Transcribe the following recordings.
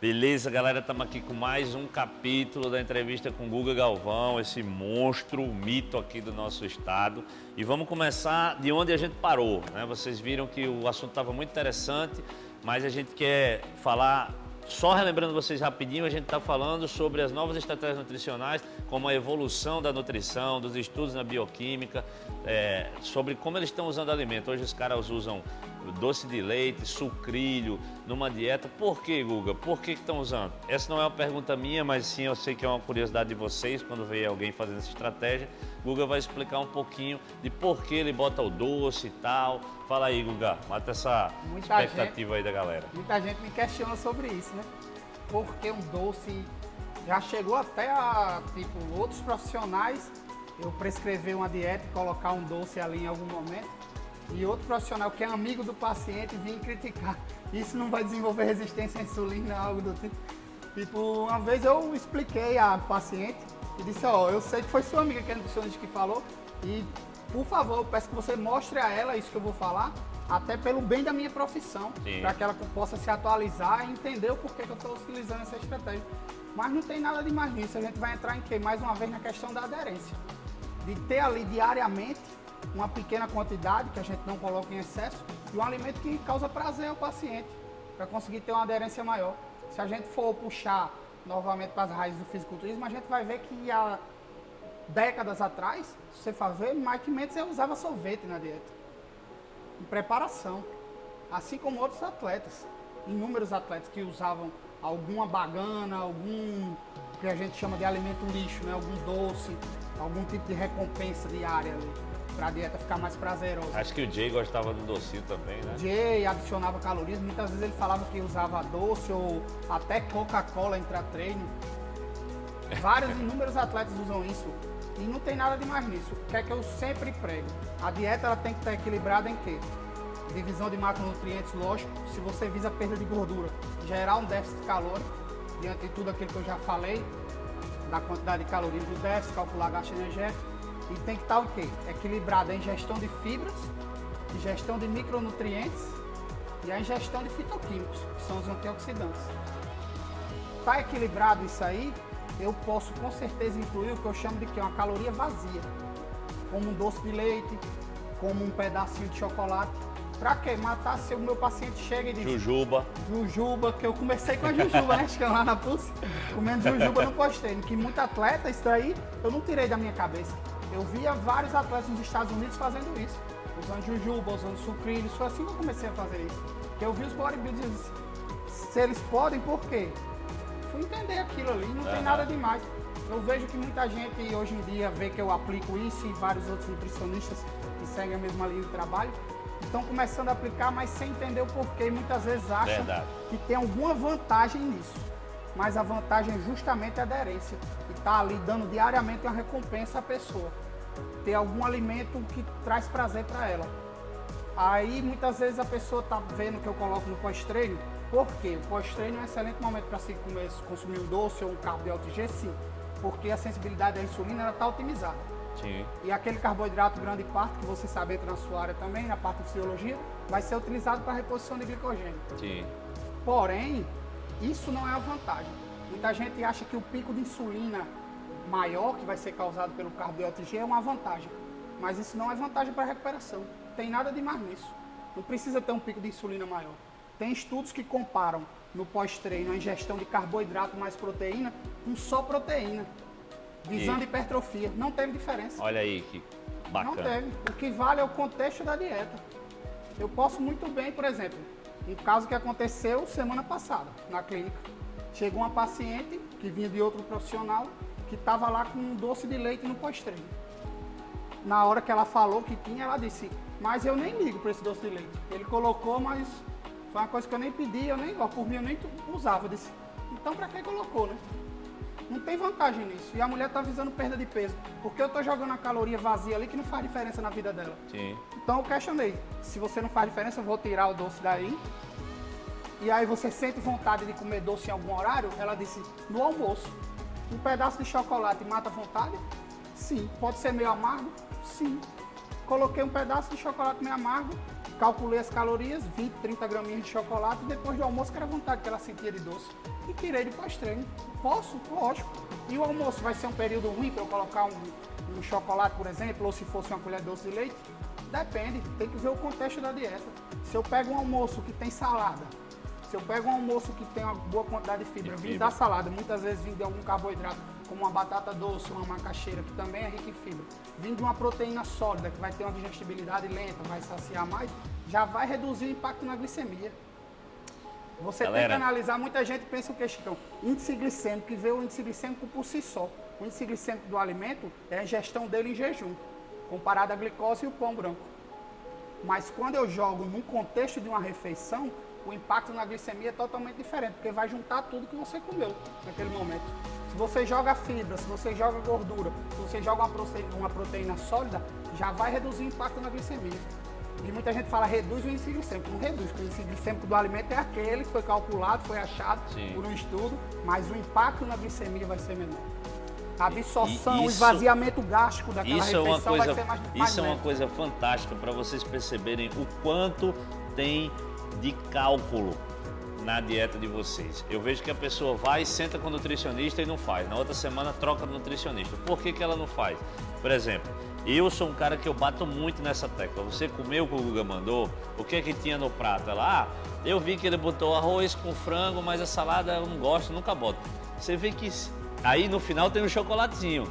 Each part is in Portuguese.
Beleza, galera, estamos aqui com mais um capítulo da entrevista com Guga Galvão, esse monstro, mito aqui do nosso estado. E vamos começar de onde a gente parou, né? Vocês viram que o assunto estava muito interessante, mas a gente quer falar, só relembrando vocês rapidinho, a gente está falando sobre as novas estratégias nutricionais, como a evolução da nutrição, dos estudos na bioquímica, sobre como eles estão usando alimento. Hoje os caras usam doce de leite, sucrilho, numa dieta. Por que, Guga? Por que estão usando? Essa não é uma pergunta minha, mas sim eu sei que é uma curiosidade de vocês quando vê alguém fazendo essa estratégia. Guga vai explicar um pouquinho de por que ele bota o doce e tal. Fala aí, Guga, mata essa expectativa aí da galera. Muita gente me questiona sobre isso, né? Porque um doce já chegou até a, outros profissionais, eu prescrever uma dieta e colocar um doce ali em algum momento. E outro profissional que é amigo do paciente vir criticar. Isso não vai desenvolver resistência à insulina, algo do tipo. Tipo, uma vez eu expliquei à paciente e disse, ó, eu sei que foi sua amiga que é nutricionista que falou e, por favor, eu peço que você mostre a ela isso que eu vou falar, até pelo bem da minha profissão, para que ela possa se atualizar e entender o porquê que eu estou utilizando essa estratégia. Mas não tem nada de mais nisso, a gente vai entrar em quê? Mais uma vez na questão da aderência. De ter ali diariamente uma pequena quantidade, que a gente não coloca em excesso, de um alimento que causa prazer ao paciente, para conseguir ter uma aderência maior. Se a gente for puxar novamente para as raízes do fisiculturismo, a gente vai ver que há décadas atrás, se você for ver, Mike Mendes usava sorvete na dieta, em preparação, assim como outros atletas, inúmeros atletas que usavam alguma bagana, algum que a gente chama de alimento lixo, né? Algum doce, algum tipo de recompensa diária ali, para a dieta ficar mais prazerosa. Acho que o Jay gostava do docinho também, né? Jay adicionava calorias, muitas vezes ele falava que usava doce ou até Coca-Cola intra-treino. Vários, inúmeros atletas usam isso e não tem nada de mais nisso. O que é que eu sempre prego? A dieta ela tem que estar equilibrada em quê? Divisão de macronutrientes, lógico, se você visa perda de gordura, gerar um déficit calórico, diante de tudo aquilo que eu já falei, da quantidade de calorias do déficit, calcular gasto energético. E tem que estar o quê? Equilibrada a ingestão de fibras, ingestão de micronutrientes e a ingestão de fitoquímicos, que são os antioxidantes. Está equilibrado isso aí, eu posso com certeza incluir o que eu chamo de uma caloria vazia, como um doce de leite, como um pedacinho de chocolate. Pra quê? Matar se o meu paciente chega e diz... Jujuba. Jujuba, que eu comecei com a jujuba, né? Chegando lá na Pulse, comendo jujuba no pós-treino. Que muito atleta, isso daí, eu não tirei da minha cabeça. Eu via vários atletas nos Estados Unidos fazendo isso. Usando jujuba, usando sucrilhos. Foi assim que eu comecei a fazer isso. Porque eu vi os bodybuilders, se eles podem, por quê? Fui entender aquilo ali, não tem nada demais. Eu vejo que muita gente hoje em dia vê que eu aplico isso e vários outros nutricionistas que seguem a mesma linha de trabalho estão começando a aplicar, mas sem entender o porquê. E muitas vezes acham que tem alguma vantagem nisso. Mas a vantagem é justamente a aderência. E tá ali dando diariamente uma recompensa à pessoa. Ter algum alimento que traz prazer para ela. Aí muitas vezes a pessoa tá vendo que eu coloco no pós-treino. Por quê? O pós-treino é um excelente momento para se consumir um doce ou um carbo de alto G, sim. Porque a sensibilidade da insulina está otimizada. Sim. E aquele carboidrato grande parte, que você sabe entra na sua área também, na parte de fisiologia, vai ser utilizado para reposição de glicogênio. Sim. Porém, isso não é a vantagem. Muita gente acha que o pico de insulina maior, que vai ser causado pelo carbo de alto G, é uma vantagem. Mas isso não é vantagem para a recuperação. Não tem nada de mais nisso. Não precisa ter um pico de insulina maior. Tem estudos que comparam no pós-treino a ingestão de carboidrato mais proteína com só proteína, visando hipertrofia. Não teve diferença. Olha aí que bacana. Não teve. O que vale é o contexto da dieta. Eu posso muito bem, por exemplo, um caso que aconteceu semana passada na clínica. Chegou uma paciente que vinha de outro profissional que estava lá com um doce de leite no pós-treino. Na hora que ela falou que tinha, ela disse, mas eu nem ligo para esse doce de leite. Ele colocou, mas foi uma coisa que eu nem pedi, eu nem, por mim eu nem usava. Eu disse, então para que colocou, né? Não tem vantagem nisso. E a mulher está visando perda de peso. Porque eu estou jogando a caloria vazia ali que não faz diferença na vida dela. Sim. Então eu questionei, se você não faz diferença, eu vou tirar o doce daí. E aí você sente vontade de comer doce em algum horário? Ela disse, no almoço. Um pedaço de chocolate mata a vontade? Sim. Pode ser meio amargo? Sim. Coloquei um pedaço de chocolate meio amargo, calculei as calorias, 20, 30 graminhas de chocolate e depois do almoço, que era a vontade que ela sentia de doce. E tirei de pós-treino. Posso? Lógico. E o almoço vai ser um período ruim para eu colocar um chocolate, por exemplo, ou se fosse uma colher doce de leite? Depende, tem que ver o contexto da dieta. Se eu pego um almoço que tem salada, se eu pego um almoço que tem uma boa quantidade de fibra, vindo da salada, muitas vezes vindo de algum carboidrato, como uma batata doce, uma macaxeira, que também é rica em fibra, vindo de uma proteína sólida, que vai ter uma digestibilidade lenta, vai saciar mais, já vai reduzir o impacto na glicemia. Você tem que analisar, muita gente pensa o que, Chicão? Índice glicêmico, que vê o índice glicêmico por si só. O índice glicêmico do alimento é a ingestão dele em jejum, comparado à glicose e o pão branco. Mas quando eu jogo num contexto de uma refeição, o impacto na glicemia é totalmente diferente, porque vai juntar tudo que você comeu naquele momento. Se você joga fibra, se você joga gordura, se você joga uma proteína sólida, já vai reduzir o impacto na glicemia. E muita gente fala, reduz o índice glicêmico. Não reduz, porque o índice glicêmico do alimento é aquele que foi calculado, foi achado por um estudo, mas o impacto na glicemia vai ser menor. A absorção, o esvaziamento gástrico daquela refeição vai ser mais Isso é uma coisa fantástica para vocês perceberem o quanto tem de cálculo na dieta de vocês. Eu vejo que a pessoa vai, senta com o nutricionista e não faz. Na outra semana troca de nutricionista. Por que ela não faz? Por exemplo, eu sou um cara que eu bato muito nessa tecla. Você comeu o que o Guga mandou? O que é que tinha no prato? Ela, eu vi que ele botou arroz com frango, mas a salada eu não gosto, nunca boto. Você vê que aí no final tem um chocolatezinho.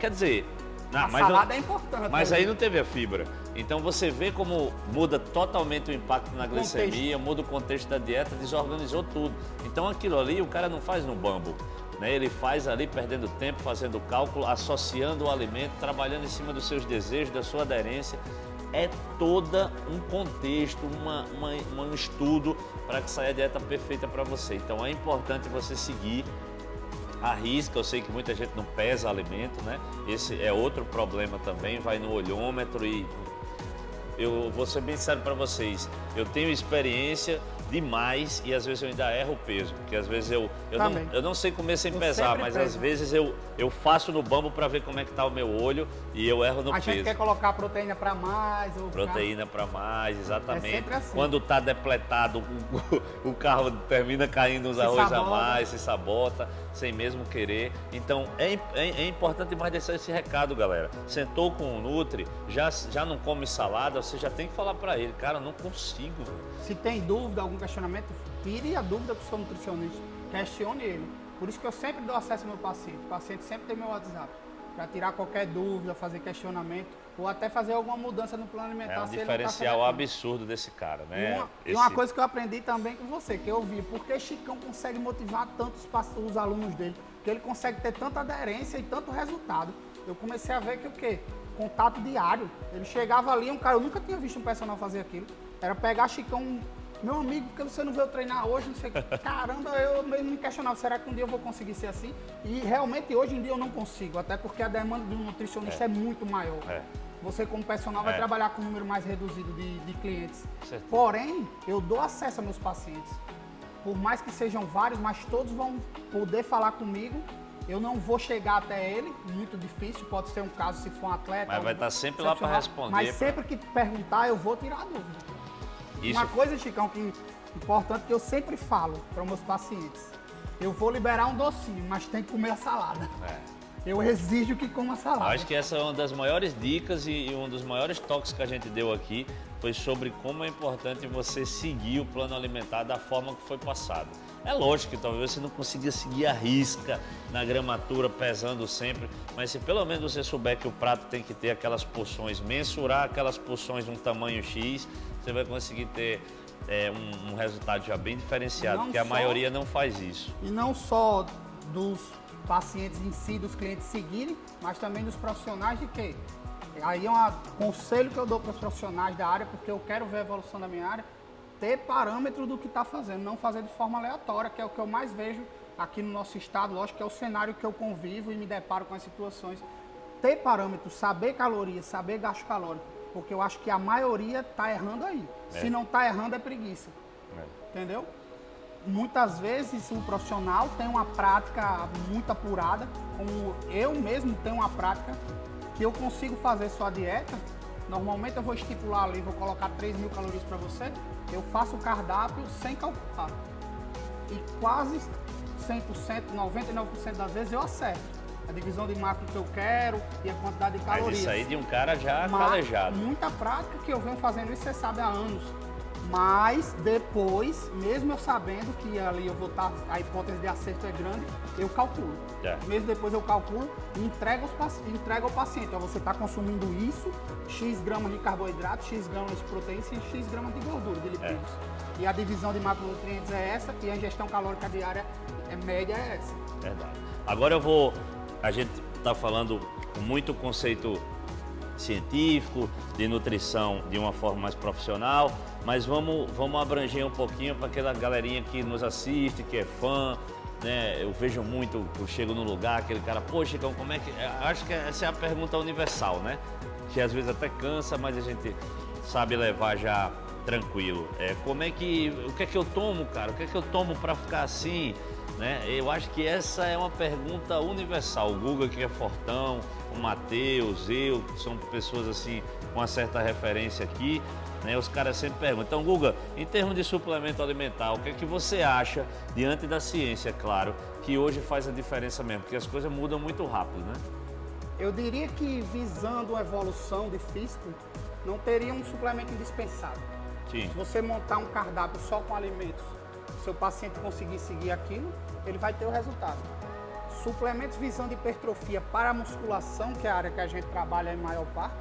Quer dizer, salada é importante. Mas aí não teve a fibra. Então você vê como muda totalmente o impacto na glicemia, muda o contexto da dieta, desorganizou tudo. Então aquilo ali o cara não faz no bambu, né? Ele faz ali perdendo tempo, fazendo cálculo, associando o alimento, trabalhando em cima dos seus desejos, da sua aderência. É todo um contexto, um estudo para que saia a dieta perfeita para você. Então é importante você seguir a risca. Eu sei que muita gente não pesa alimento, né? Esse é outro problema também, vai no olhômetro e eu vou ser bem sério para vocês, eu tenho experiência demais e às vezes eu ainda erro o peso, porque às vezes eu não sei comer sem pesar, mas às vezes eu faço no bambo para ver como é que tá o meu olho e eu erro no peso. A gente quer colocar proteína para mais. Proteína para mais, exatamente. É sempre assim. Quando tá depletado, o carro termina caindo uns arroz a mais, se sabota, sem mesmo querer. Então é importante demais deixar esse recado, galera. Sentou com o Nutri, já não come salada, você já tem que falar para ele, cara, não consigo. Se tem dúvida, algum questionamento, tire a dúvida para o seu nutricionista, questione ele. Por isso que eu sempre dou acesso ao meu paciente. O paciente sempre tem meu WhatsApp, para tirar qualquer dúvida, fazer questionamento, ou até fazer alguma mudança no plano alimentar. É um diferencial absurdo desse cara, né? E uma coisa que eu aprendi também com você, que eu vi, porque Chicão consegue motivar tanto os alunos dele, que ele consegue ter tanta aderência e tanto resultado. Eu comecei a ver que o quê? Contato diário. Ele chegava ali, um cara, eu nunca tinha visto um personal fazer aquilo. Era pegar Chicão, meu amigo, por que você não veio treinar hoje? Não sei o que. Caramba, eu mesmo me questionava, será que um dia eu vou conseguir ser assim? E realmente hoje em dia eu não consigo, até porque a demanda de um nutricionista é muito maior. Você como personal vai trabalhar com um número mais reduzido de clientes. Certo. Porém, eu dou acesso aos meus pacientes. Por mais que sejam vários, mas todos vão poder falar comigo. Eu não vou chegar até ele, muito difícil, pode ser um caso se for um atleta. Mas vai estar sempre lá para responder. Mas sempre que perguntar, eu vou tirar a dúvida. Uma coisa, Chicão, que importante que eu sempre falo para os meus pacientes. Eu vou liberar um docinho, mas tem que comer a salada. Eu exijo que coma salada. Acho que essa é uma das maiores dicas e um dos maiores toques que a gente deu aqui foi sobre como é importante você seguir o plano alimentar da forma que foi passado. É lógico que talvez você não consiga seguir a risca na gramatura, pesando sempre, mas se pelo menos você souber que o prato tem que ter aquelas porções, mensurar aquelas porções de um tamanho X, você vai conseguir ter um resultado já bem diferenciado, porque a maioria não faz isso. E não só dos pacientes em si, dos clientes seguirem, mas também dos profissionais de quê? Aí é um conselho que eu dou para os profissionais da área, porque eu quero ver a evolução da minha área, ter parâmetro do que está fazendo, não fazer de forma aleatória, que é o que eu mais vejo aqui no nosso estado, lógico que é o cenário que eu convivo e me deparo com as situações. Ter parâmetro, saber calorias, saber gasto calórico, porque eu acho que a maioria está errando aí. Se não está errando, é preguiça. Entendeu? Muitas vezes o profissional tem uma prática muito apurada, como eu mesmo tenho uma prática que eu consigo fazer sua dieta Normalmente eu vou estipular ali, vou colocar 3.000 calorias para você, eu faço o cardápio sem calcular. E quase 100%, 99% das vezes eu acerto. A divisão de macro que eu quero e a quantidade de calorias. Mas isso aí de um cara já calejado. Muita prática que eu venho fazendo isso, você sabe, há anos. Mas depois, mesmo eu sabendo que ali eu vou estar, a hipótese de acerto é grande, eu calculo. Mesmo depois eu calculo e entrego ao paciente. Então você está consumindo isso, X gramas de carboidrato, X gramas de proteína e X gramas de gordura, de lipídios. E a divisão de macronutrientes é essa e a ingestão calórica diária média é essa. Verdade. Agora a gente está falando com muito conceito científico, de nutrição de uma forma mais profissional, mas vamos abranger um pouquinho para aquela galerinha que nos assiste, que é fã, né? Eu vejo muito, eu chego num lugar, aquele cara, poxa, Chicão, como é que... Acho que essa é a pergunta universal, né? Que às vezes até cansa, mas a gente sabe levar já tranquilo. O que é que eu tomo, cara? O que é que eu tomo para ficar assim? Né? Eu acho que essa é uma pergunta universal. O Guga, que é fortão, o Matheus, eu, que são pessoas assim com uma certa referência aqui, né? Os caras sempre perguntam. Então, Guga, em termos de suplemento alimentar, o que é que você acha, diante da ciência, claro, que hoje faz a diferença mesmo? Porque as coisas mudam muito rápido, né? Eu diria que, visando a evolução de físico, não teria um suplemento indispensável. Sim. Se você montar um cardápio só com alimentos, seu paciente conseguir seguir aquilo, ele vai ter o resultado. Suplementos visando hipertrofia para a musculação, que é a área que a gente trabalha em maior parte,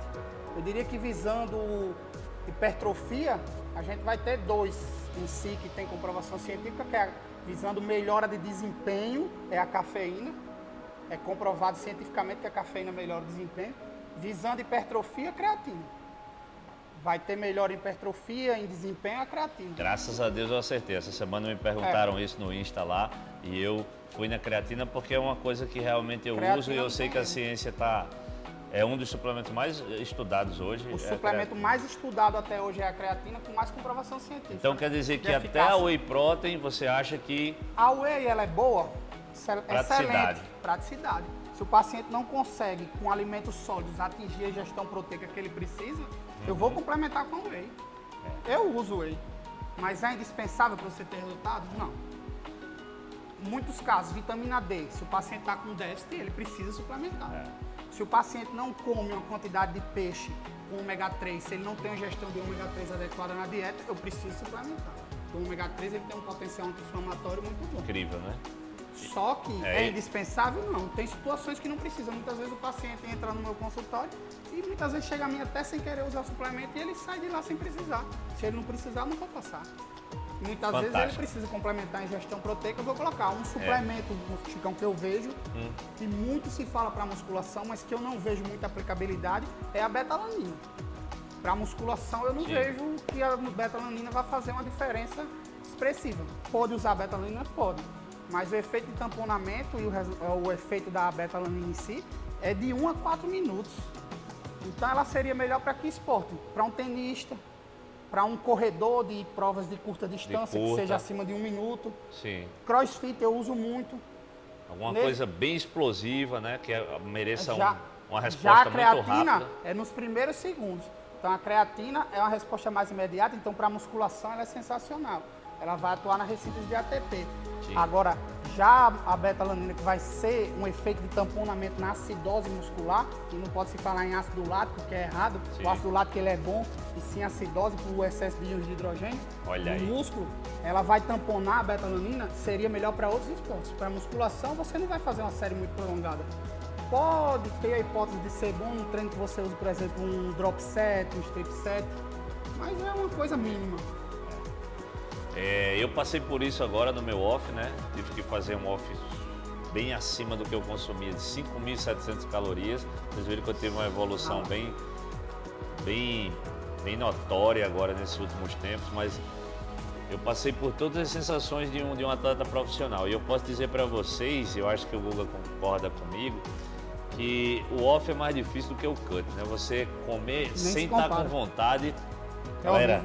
eu diria que visando hipertrofia, a gente vai ter dois em si que tem comprovação científica, que é visando melhora de desempenho, é a cafeína. É comprovado cientificamente que a cafeína melhora o desempenho. Visando hipertrofia, creatina. Vai ter melhor hipertrofia em desempenho a creatina. Graças a Deus eu acertei. Essa semana me perguntaram isso no Insta lá e eu fui na creatina porque é uma coisa que realmente eu uso e eu sei que a ciência é um dos suplementos mais estudados hoje. O suplemento mais estudado até hoje é a creatina, com mais comprovação científica. Então quer dizer que até a Whey Protein você acha que... A Whey, ela é boa? Praticidade. Excelente. Praticidade. Se o paciente não consegue, com alimentos sólidos, atingir a ingestão proteica que ele precisa, eu vou complementar com Whey. Eu uso Whey. Mas é indispensável para você ter resultado? Não. Em muitos casos, vitamina D, se o paciente está com déficit, ele precisa suplementar. Se o paciente não come uma quantidade de peixe com ômega 3, se ele não tem uma ingestão de ômega 3 adequada na dieta, eu preciso suplementar. Porque o ômega 3 ele tem um potencial anti-inflamatório muito bom. Incrível, né? Só que é indispensável? Não. Tem situações que não precisa. Muitas vezes o paciente entra no meu consultório e muitas vezes chega a mim até sem querer usar o suplemento e ele sai de lá sem precisar. Se ele não precisar, eu não vou passar. Muitas vezes ele precisa complementar a ingestão proteica, eu vou colocar um suplemento, Chicão, que eu vejo, que muito se fala para musculação, mas que eu não vejo muita aplicabilidade, é a beta-alanina. Para musculação eu não vejo que a beta-alanina vai fazer uma diferença expressiva. Pode usar a beta-alanina? Pode. Mas o efeito de tamponamento e o efeito da beta-alanina em si é de 1 a 4 minutos. Então ela seria melhor para que esporte? Para um tenista, para um corredor de provas de curta distância, que seja acima de 1 minuto. Sim. Crossfit eu uso muito. Alguma coisa bem explosiva, né? Que mereça uma resposta já a muito creatina rápida. é nos primeiros segundos. Então a creatina é uma resposta mais imediata, então para musculação ela é sensacional. Ela vai atuar na recintas de ATP. Sim. Agora, já a beta-alanina, que vai ser um efeito de tamponamento na acidose muscular, e não pode se falar em ácido lático, que é errado. Sim. O ácido lático ele é bom, e sim acidose por excesso de íons de hidrogênio. Olha no músculo, ela vai tamponar a beta-alanina, seria melhor para outros esportes. Para musculação, você não vai fazer uma série muito prolongada. Pode ter a hipótese de ser bom no treino que você usa, por exemplo, um drop set, um strip set, mas é uma coisa mínima. Eu passei por isso agora no meu off, né? Tive que fazer um off bem acima do que eu consumia, de 5.700 calorias. Vocês viram que eu tive uma evolução bem notória agora nesses últimos tempos, mas eu passei por todas as sensações de um atleta profissional. E eu posso dizer para vocês, eu acho que o Guga concorda comigo, que o off é mais difícil do que o cut, né? Você comer nem sem estar com vontade. Galera,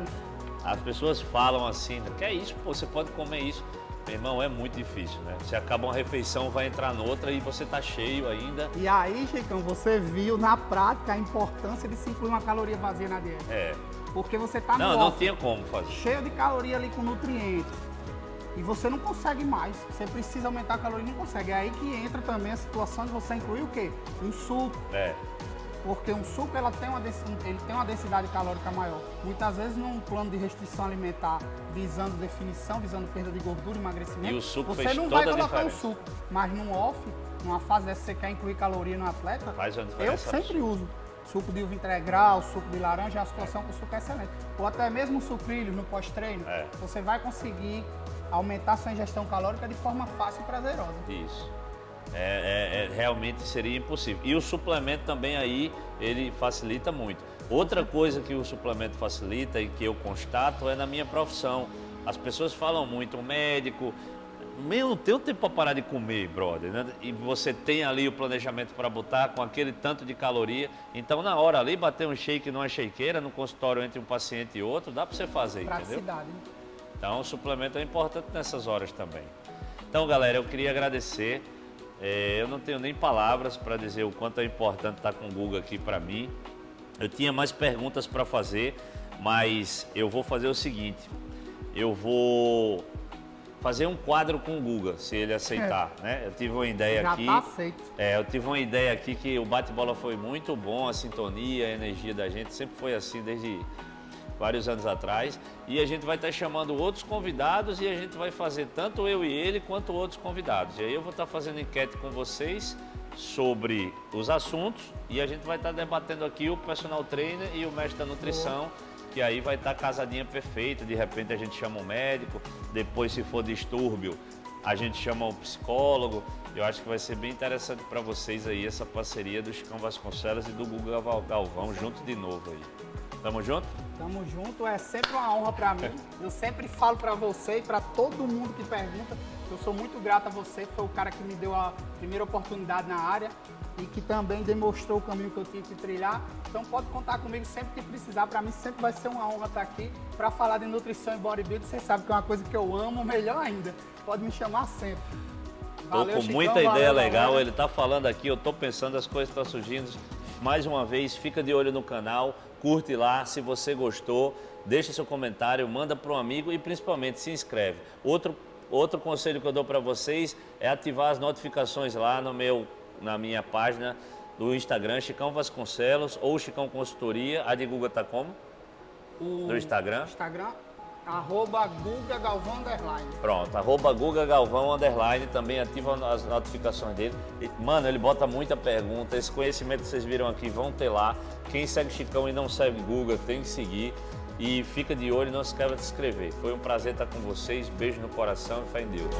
as pessoas falam assim, que é isso, pô, você pode comer isso. Meu irmão, é muito difícil, né? Você acaba uma refeição, vai entrar noutra e você tá cheio ainda. E aí, Chicão, você viu na prática a importância de se incluir uma caloria vazia na dieta. É. Porque você tá Não tinha como fazer. cheio de caloria ali com nutrientes. E você não consegue mais. Você precisa aumentar a caloria e não consegue. É aí que entra também a situação de você incluir o quê? Um suco. É. Porque um suco ele tem uma densidade calórica maior. Muitas vezes num plano de restrição alimentar visando definição, visando perda de gordura, emagrecimento, E o suco você fez não toda vai a colocar um diferença. suco. Mas num off, numa fase dessa que você quer incluir caloria no atleta, Faz uma eu diferença sempre uso. Suco de uva integral, suco de laranja, é uma situação que o suco é excelente. Ou até mesmo sucrilhos no pós-treino, você vai conseguir aumentar sua ingestão calórica de forma fácil e prazerosa. Isso. Realmente seria impossível. E o suplemento também aí, ele facilita muito. Outra coisa que o suplemento facilita e que eu constato é na minha profissão. As pessoas falam muito, o médico, não tem tempo para parar de comer, brother, né? E você tem ali o planejamento para botar com aquele tanto de caloria. Então, na hora ali, bater um shake numa shakeira, no consultório entre um paciente e outro, dá para você fazer, entendeu? Praticidade, né? Então, o suplemento é importante nessas horas também. Então, galera, eu queria agradecer. Eu não tenho nem palavras para dizer o quanto é importante estar com o Guga aqui para mim. Eu tinha mais perguntas para fazer, mas eu vou fazer o seguinte. Eu vou fazer um quadro com o Guga, se ele aceitar, né? Eu tive uma ideia Já aqui. tá aceito. Eu tive uma ideia aqui que o bate-bola foi muito bom, a sintonia, a energia da gente sempre foi assim desde vários anos atrás. E a gente vai estar chamando outros convidados e a gente vai fazer tanto eu e ele quanto outros convidados. E aí eu vou estar fazendo enquete com vocês sobre os assuntos e a gente vai estar debatendo aqui o personal trainer e o mestre da nutrição, que aí vai estar casadinha perfeita. De repente a gente chama um médico, depois se for distúrbio a gente chama um psicólogo. Eu acho que vai ser bem interessante para vocês aí essa parceria do Chicão Vasconcelos e do Guga Galvão junto de novo aí. Tamo junto? Tamo junto, é sempre uma honra para mim. Eu sempre falo para você e para todo mundo que pergunta, eu sou muito grato a você, foi o cara que me deu a primeira oportunidade na área e que também demonstrou o caminho que eu tinha que trilhar. Então pode contar comigo sempre que precisar, para mim sempre vai ser uma honra estar aqui para falar de nutrição e bodybuilding. Você sabe que é uma coisa que eu amo, melhor ainda. Pode me chamar sempre. Tô com Chicão, muita ideia legal, galera. ele tá falando aqui, eu tô pensando, as coisas estão surgindo. Mais uma vez, fica de olho no canal, curte lá, se você gostou, deixa seu comentário, manda para um amigo e principalmente se inscreve. Outro conselho que eu dou para vocês é ativar as notificações lá na minha página do Instagram, Chicão Vasconcelos ou Chicão Consultoria. A de Guga tá como? No Instagram? Instagram, @Guga Galvão _. Pronto, @Guga Galvão _ também ativa as notificações dele. Mano, ele bota muita pergunta, esse conhecimento que vocês viram aqui vão ter lá. Quem segue Chicão e não segue Guga tem que seguir. E fica de olho, não se esqueça de se inscrever. Foi um prazer estar com vocês, beijo no coração e fé em Deus.